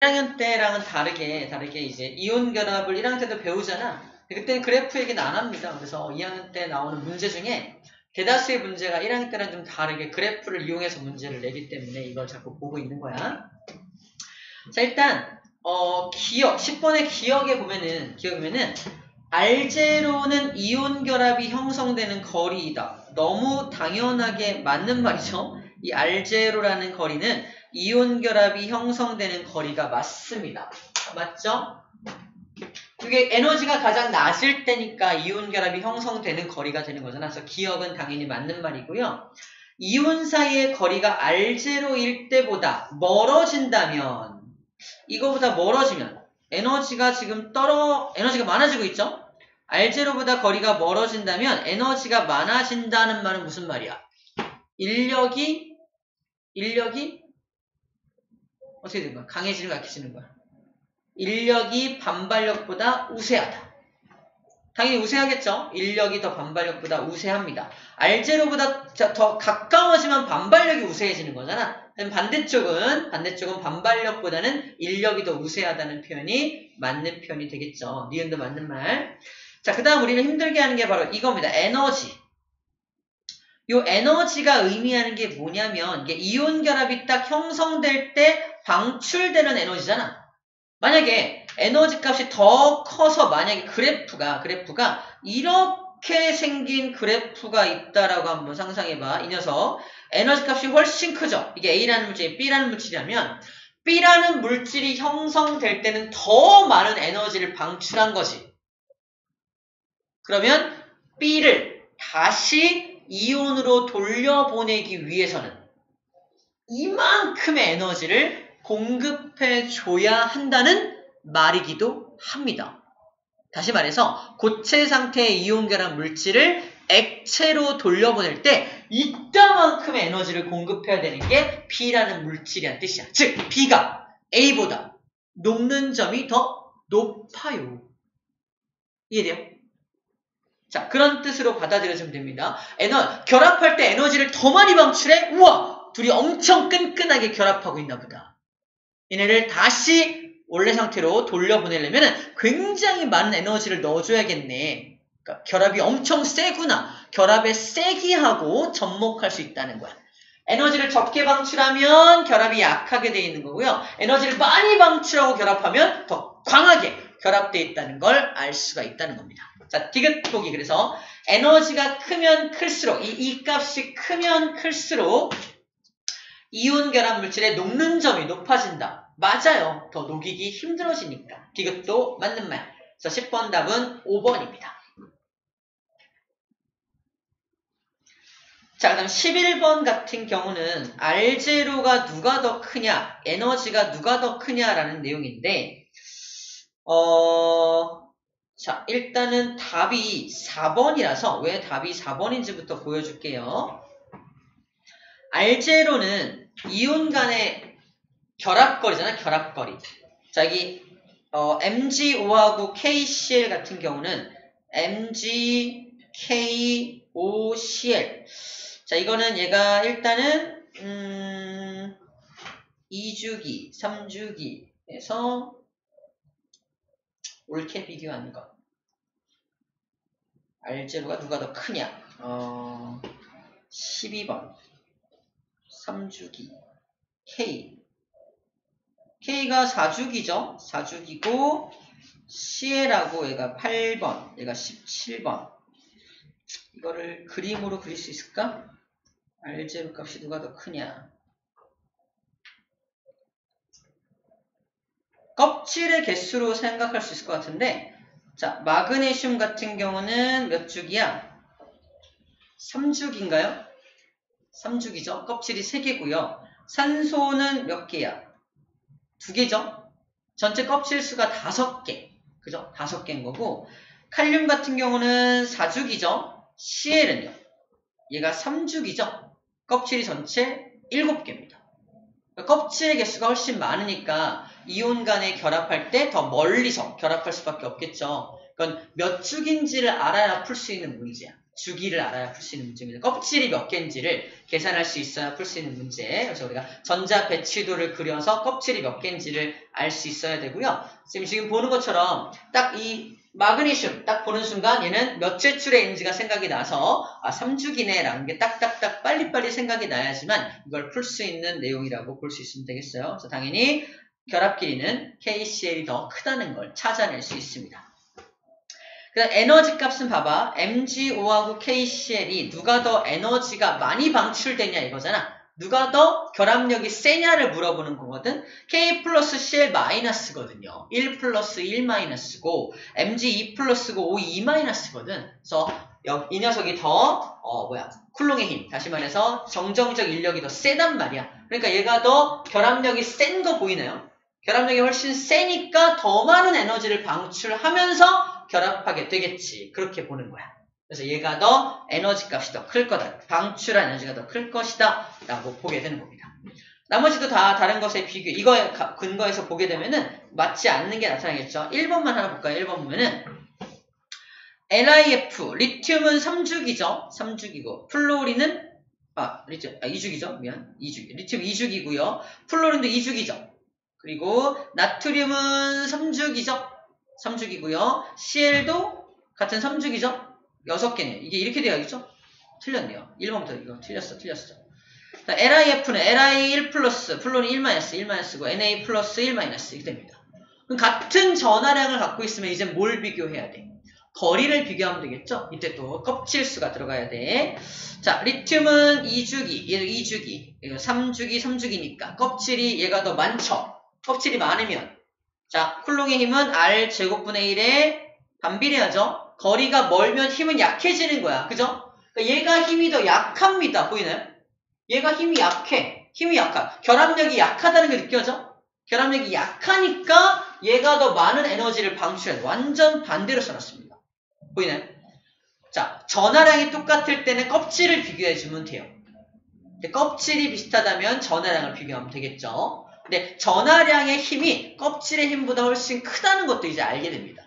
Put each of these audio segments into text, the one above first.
1학년 때랑은 다르게 이제 이온 결합을 1학년 때도 배우잖아. 그때는 그래프 얘기는 안 합니다. 그래서 2학년 때 나오는 문제 중에 대다수의 문제가 1학년 때랑 좀 다르게 그래프를 이용해서 문제를 내기 때문에 이걸 자꾸 보고 있는 거야. 자, 일단 기억, 10번의 기억에 보면은 R0는 이온 결합이 형성되는 거리이다. 너무 당연하게 맞는 말이죠. 이 R0라는 거리는 이온 결합이 형성되는 거리가 맞습니다. 맞죠? 그게 에너지가 가장 낮을 때니까 이온 결합이 형성되는 거리가 되는 거잖아. 그래서 기억은 당연히 맞는 말이고요. 이온 사이의 거리가 R0일 때보다 멀어진다면, 이거보다 멀어지면 에너지가 에너지가 많아지고 있죠? R0보다 거리가 멀어진다면 에너지가 많아진다는 말은 무슨 말이야? 인력이 어떻게 된 거야? 강해지는 거야, 약해지는 거야? 인력이 반발력보다 우세하다. 당연히 우세하겠죠? 인력이 더 반발력보다 우세합니다. R0보다 더 가까워지면 반발력이 우세해지는 거잖아. 그럼 반대쪽은 반발력보다는 인력이 더 우세하다는 표현이 맞는 표현이 되겠죠. 니은도 맞는 말. 자, 그 다음 우리를 힘들게 하는 게 바로 이겁니다. 에너지. 요 에너지가 의미하는 게 뭐냐면, 이게 이온 결합이 딱 형성될 때 방출되는 에너지잖아. 만약에 에너지 값이 더 커서 만약에 그래프가 이렇게 생긴 그래프가 있다라고 한번 상상해봐. 이 녀석 에너지 값이 훨씬 크죠. 이게 A라는 물질이 B라는 물질이라면 B라는 물질이 형성될 때는 더 많은 에너지를 방출한 거지. 그러면 B를 다시 이온으로 돌려보내기 위해서는 이만큼의 에너지를 공급해줘야 한다는 말이기도 합니다. 다시 말해서 고체 상태의 이온 결합 물질을 액체로 돌려보낼 때 이따만큼의 에너지를 공급해야 되는 게 B라는 물질이란 뜻이야. 즉 B가 A보다 녹는 점이 더 높아요. 이해돼요? 자, 그런 뜻으로 받아들여주면 됩니다. 결합할 때 에너지를 더 많이 방출해? 우와! 둘이 엄청 끈끈하게 결합하고 있나 보다. 얘네를 다시 원래 상태로 돌려보내려면 굉장히 많은 에너지를 넣어줘야겠네. 그러니까 결합이 엄청 세구나. 결합의 세기하고 접목할 수 있다는 거야. 에너지를 적게 방출하면 결합이 약하게 돼 있는 거고요. 에너지를 많이 방출하고 결합하면 더 강하게 결합되어 있다는 걸 알 수가 있다는 겁니다. 자, 디귿 보기. 그래서 에너지가 크면 클수록, 이 값이 크면 클수록 이온 결합 물질의 녹는 점이 높아진다. 맞아요. 더 녹이기 힘들어지니까. 디귿도 맞는 말. 그래서 10번 답은 5번입니다. 자, 그 다음 11번 같은 경우는 R0가 누가 더 크냐, 에너지가 누가 더 크냐라는 내용인데, 자, 일단은 답이 4번이라서 왜 답이 4번인지부터 보여줄게요. R0는 이온 간의 결합거리잖아, 결합거리. 자, 여기 MgO하고 KCl 같은 경우는 MgKOCl. 자, 이거는 얘가 일단은 2주기, 3주기에서 옳게 비교하는 것. R0가 누가 더 크냐? 12번. 3주기. K가 4주기죠? 4주기고, CL하고 얘가 8번, 얘가 17번. 이거를 그림으로 그릴 수 있을까? R0 값이 누가 더 크냐? 껍질의 개수로 생각할 수 있을 것 같은데, 자, 마그네슘 같은 경우는 몇 주기야? 3주기인가요? 3주기죠? 껍질이 3개고요. 산소는 몇 개야? 2개죠? 전체 껍질 수가 5개. 그죠? 5개인 거고, 칼륨 같은 경우는 4주기죠? CL은요? 얘가 3주기죠? 껍질이 전체 7개입니다. 껍질의 개수가 훨씬 많으니까 이온 간에 결합할 때 더 멀리서 결합할 수밖에 없겠죠. 그건 몇 주기인지를 알아야 풀 수 있는 문제야. 주기를 알아야 풀 수 있는 문제입니다. 껍질이 몇 개인지를 계산할 수 있어야 풀 수 있는 문제. 그래서 우리가 전자 배치도를 그려서 껍질이 몇 개인지를 알 수 있어야 되고요. 지금 보는 것처럼 딱 이 마그네슘 딱 보는 순간 얘는 몇째 줄에 있는지가 생각이 나서 3주기네 라는 게 딱딱딱 빨리빨리 생각이 나야지만 이걸 풀 수 있는 내용이라고 볼 수 있으면 되겠어요. 그래서 당연히 결합 길이는 KCl이 더 크다는 걸 찾아낼 수 있습니다. 그다음 에너지 값은 봐봐. MgO하고 KCl이 누가 더 에너지가 많이 방출되냐 이거잖아. 누가 더 결합력이 세냐를 물어보는 거거든. K 플러스 Cl 마이너스거든요. 1 플러스 1 마이너스고 Mg 2 플러스고 O 2 마이너스거든. 그래서 이 녀석이 더 쿨롱의 힘. 다시 말해서 정정적 인력이 더 세단 말이야. 그러니까 얘가 더 결합력이 센 거 보이나요? 결합력이 훨씬 세니까 더 많은 에너지를 방출하면서 결합하게 되겠지. 그렇게 보는 거야. 그래서 얘가 더 에너지 값이 더 클 거다. 방출한 에너지가 더 클 것이다. 라고 보게 되는 겁니다. 나머지도 다 다른 것에 비교, 이거에 근거해서 보게 되면은 맞지 않는 게 나타나겠죠. 1번만 하나 볼까요? 1번 보면은 LiF, 리튬은 3주기죠. 3주기고, 플로린은, 리튬, 2주기죠. 미안. 2주기. 리튬 2주기고요. 플로린도 2주기죠. 그리고 나트륨은 3주기죠. 3주기고요. Cl도 같은 3주기죠. 6개네요. 이게 이렇게 되어야겠죠? 틀렸네요. 1번부터 이거 틀렸어. LiF는 Li 1 플러스, 플로린 1 마이너스, 1 마이너스고 Na 플러스 1 마이너스 이렇게 됩니다. 그럼 같은 전하량을 갖고 있으면 이제 뭘 비교해야 돼? 거리를 비교하면 되겠죠? 이때 또 껍질수가 들어가야 돼. 자, 리튬은 2주기, 얘도 2주기, 3주기, 3주기니까 껍질이 얘가 더 많죠? 껍질이 많으면 자, 쿨롱의 힘은 R 제곱분의 1에 반비례하죠? 거리가 멀면 힘은 약해지는 거야. 그죠? 그러니까 얘가 힘이 더 약합니다. 보이나요? 얘가 힘이 약해. 힘이 약하. 결합력이 약하다는 게 느껴져? 결합력이 약하니까 얘가 더 많은 에너지를 방출해. 완전 반대로 써놨습니다. 보이나요? 자, 전하량이 똑같을 때는 껍질을 비교해주면 돼요. 근데 껍질이 비슷하다면 전하량을 비교하면 되겠죠? 근데 전하량의 힘이 껍질의 힘보다 훨씬 크다는 것도 이제 알게 됩니다.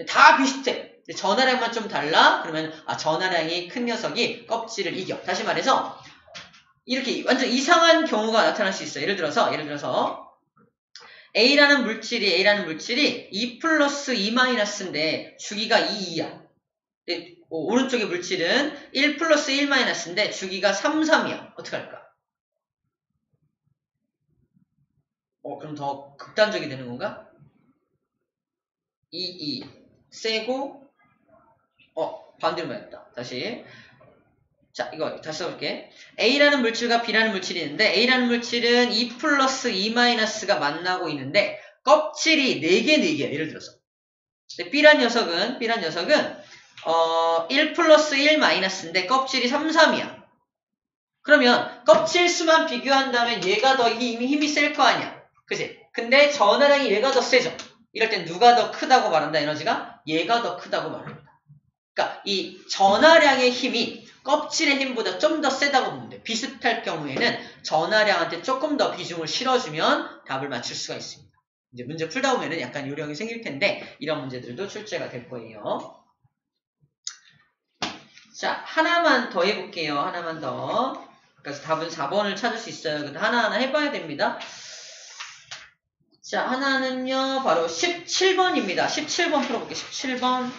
다 비슷해. 전하량만 좀 달라? 그러면 전하량이 큰 녀석이 껍질을 이겨. 다시 말해서 이렇게 완전 이상한 경우가 나타날 수 있어요. 예를 들어서 A라는 물질이 2 플러스 2 마이너스인데 주기가 2야. 오른쪽의 물질은 1 플러스 1 마이너스인데 주기가 3, 3이야. 어떡할까? 그럼 더 극단적이 되는 건가? 2, 세고, 반대로 맞았다. 다시. 자, 이거 다시 써볼게. A라는 물질과 B라는 물질이 있는데, A라는 물질은 2 플러스 2 마이너스가 만나고 있는데, 껍질이 4개, 예를 들어서. 근데 B란 녀석은, 1 플러스 1 마이너스인데, 껍질이 3, 3이야. 그러면, 껍질 수만 비교한다면 얘가 더 힘이 셀 거 아니야. 그치? 근데 전하량이 얘가 더 세죠? 이럴 땐 누가 더 크다고 말한다, 에너지가? 얘가 더 크다고 말합니다. 그러니까 이 전하량의 힘이 껍질의 힘보다 좀 더 세다고 보면 돼. 비슷할 경우에는 전하량한테 조금 더 비중을 실어주면 답을 맞출 수가 있습니다. 이제 문제 풀다 보면은 약간 요령이 생길 텐데 이런 문제들도 출제가 될 거예요. 자, 하나만 더 해볼게요. 하나만 더. 그래서 답은 4번을 찾을 수 있어요. 근데 하나하나 해봐야 됩니다. 자, 하나는요, 바로 17번입니다. 17번 풀어볼게요. 17번.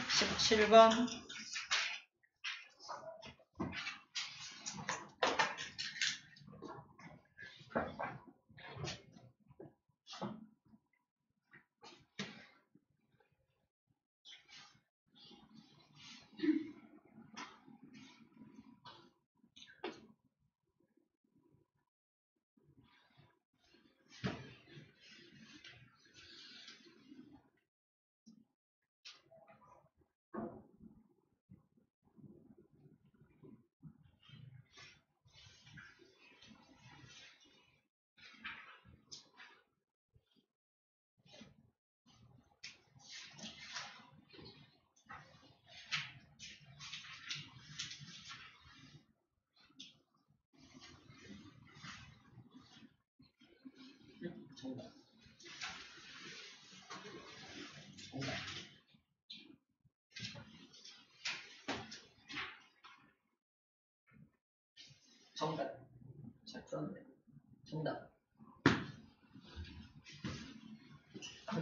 정답.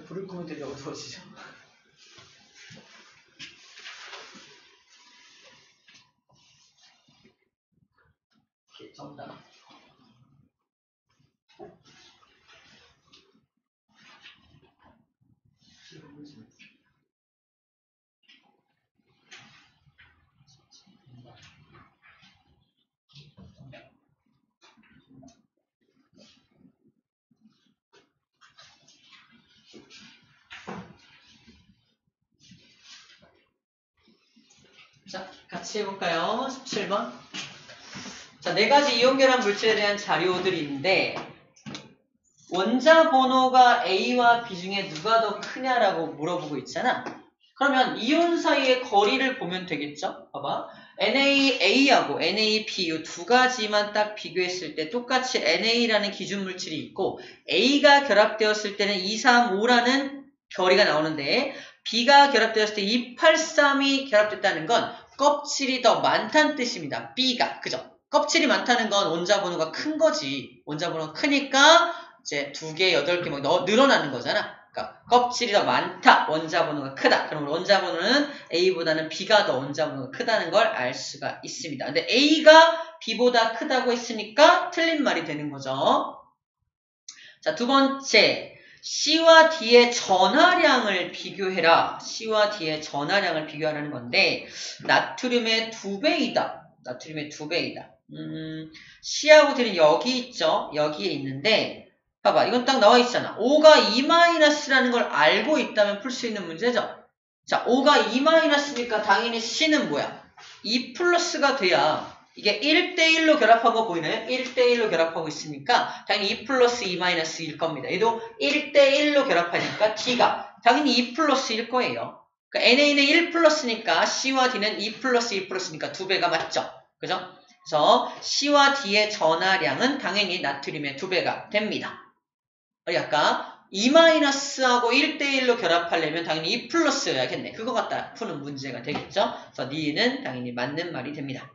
불을 끄면 되게 어두워지죠. 정답. 자, 같이 해볼까요? 17번. 자, 4가지 이온결합 물질에 대한 자료들이 있는데 원자 번호가 A와 B 중에 누가 더 크냐라고 물어보고 있잖아. 그러면 이온 사이의 거리를 보면 되겠죠? 봐봐. NaA하고 NaB 이 2가지만 딱 비교했을 때 똑같이 NA라는 기준 물질이 있고 A가 결합되었을 때는 235라는 결의가 나오는데 B가 결합되었을 때 283이 결합됐다는 건 껍질이 더 많다는 뜻입니다. B가. 그죠? 껍질이 많다는 건 원자 번호가 큰 거지. 원자 번호가 크니까 이제 2개, 8개 막 늘어나는 거잖아. 그러니까 껍질이 더 많다. 원자 번호가 크다. 그럼 원자 번호는 A보다는 B가 더 원자 번호가 크다는 걸 알 수가 있습니다. 근데 A가 B보다 크다고 했으니까 틀린 말이 되는 거죠. 자, 2번째. C와 D의 전하량을 비교해라. C와 D의 전하량을 비교하라는 건데 나트륨의 2배이다. 나트륨의 2배이다. C하고 D는 여기 있죠. 여기에 있는데 봐봐. 이건 딱 나와 있잖아. O가 2-라는 걸 알고 있다면 풀 수 있는 문제죠. 자, O가 2-니까 당연히 C는 뭐야? 2+가 돼야 이게 1대1로 결합한 거 보이나요? 1대1로 결합하고 있으니까 당연히 2 플러스 2 마이너스일 겁니다. 얘도 1대1로 결합하니까 D가 당연히 2 플러스일 거예요. 그러니까 NA는 1 플러스니까 C와 D는 2 플러스 2 플러스니까 2배가 맞죠? 그죠? 그래서 C와 D의 전하량은 당연히 나트륨의 2배가 됩니다. 우리 아까 2-하고 1대1로 결합하려면 당연히 2 플러스여야겠네. 그거 갖다 푸는 문제가 되겠죠? 그래서 D는 당연히 맞는 말이 됩니다.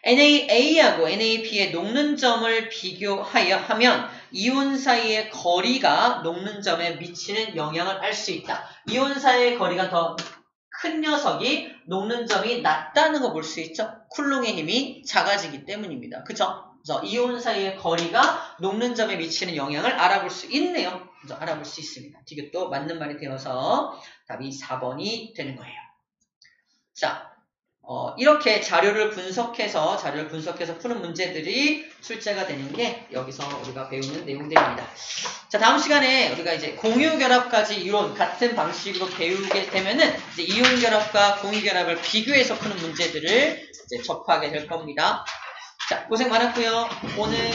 NaA하고 NaB의 녹는 점을 비교하면 이온 사이의 거리가 녹는 점에 미치는 영향을 알 수 있다. 이온 사이의 거리가 더 큰 녀석이 녹는 점이 낮다는 거 볼 수 있죠. 쿨롱의 힘이 작아지기 때문입니다. 그쵸? 그래서 이온 사이의 거리가 녹는 점에 미치는 영향을 알아볼 수 있네요. 그래서 알아볼 수 있습니다. 디귿도 맞는 말이 되어서 답이 4번이 되는 거예요. 자, 이렇게 자료를 분석해서 푸는 문제들이 출제가 되는 게 여기서 우리가 배우는 내용들입니다. 자, 다음 시간에 우리가 이제 공유결합까지 이론 같은 방식으로 배우게 되면은 이제 이온결합과 공유결합을 비교해서 푸는 문제들을 이제 접하게 될 겁니다. 자, 고생 많았고요. 오늘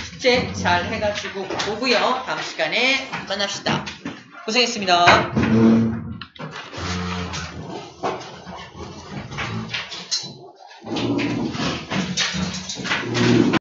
숙제 잘 해가지고 오고요. 다음 시간에 만납시다. 고생했습니다.